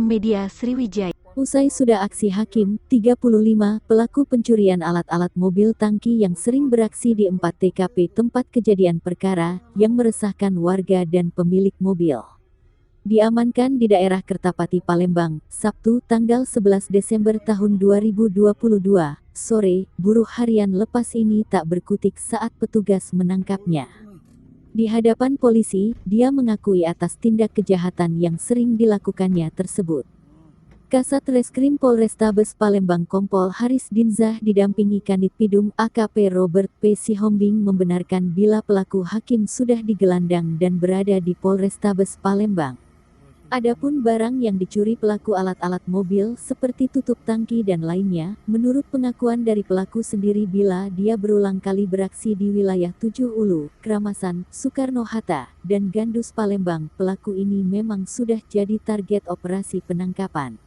Media Sriwijaya. Usai sudah aksi Hakim, 35, pelaku pencurian alat-alat mobil tangki yang sering beraksi di 4 TKP tempat kejadian perkara, yang meresahkan warga dan pemilik mobil. Diamankan di daerah Kertapati, Palembang, Sabtu, tanggal 11 Desember tahun 2022, sore, buruh harian lepas ini tak berkutik saat petugas menangkapnya. Di hadapan polisi, dia mengakui atas tindak kejahatan yang sering dilakukannya tersebut. Kasat Reskrim Polrestabes Palembang Kompol Haris Dinzah didampingi Kanit Pidum AKP Robert P. Sihombing membenarkan bila pelaku Hakim sudah digelandang dan berada di Polrestabes Palembang. Adapun barang yang dicuri pelaku alat-alat mobil seperti tutup tangki dan lainnya, menurut pengakuan dari pelaku sendiri bila dia berulang kali beraksi di wilayah 7 Ulu, Kramasan, Soekarno-Hatta, dan Gandus Palembang, pelaku ini memang sudah jadi target operasi penangkapan.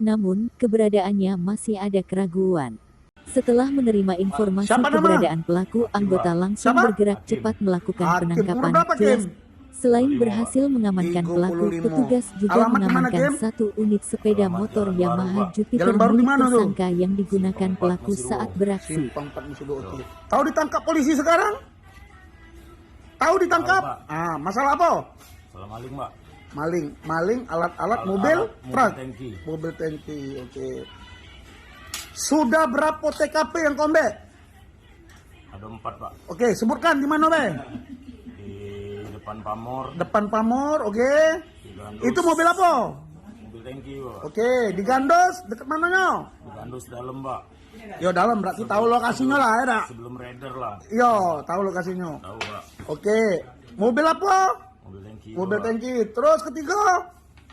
Namun, keberadaannya masih ada keraguan. Setelah menerima informasi keberadaan pelaku, anggota langsung bergerak cepat melakukan penangkapan. Jelas, selain berhasil mengamankan pelaku, petugas juga mengamankan 1 unit sepeda motor Yamaha Jupiter milik tersangka yang digunakan pelaku saat beraksi. Tahu ditangkap polisi sekarang? Tahu ditangkap? Masalah apa? Masalah maling, Mbak. Maling alat-alat mobil truk. Mobil tangki, oke. Sudah berapa TKP yang kombe? Ada 4, Pak. Oke, sebutkan di mana, Be? Depan Pamor, oke. Itu mobil apa? Mobil tangki, Pak. Oke, di Gandos, dekat mananya? Di Gandus dalam, Pak. Yo, dalam berarti tahu lokasinya lah, ya, dak? Sebelum raider lah. Yo, tahu lokasinya. Tahu, Pak. Oke, mobil apa? Mobil tangki. Mobil Pak. tangki. Terus ketiga?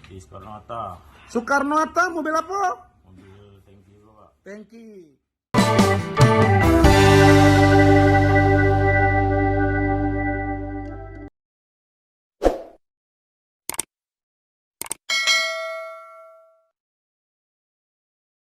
Di Soekarno-Hatta. Soekarno-Hatta, mobil apa? Mobil tangki, Pak. Tangki.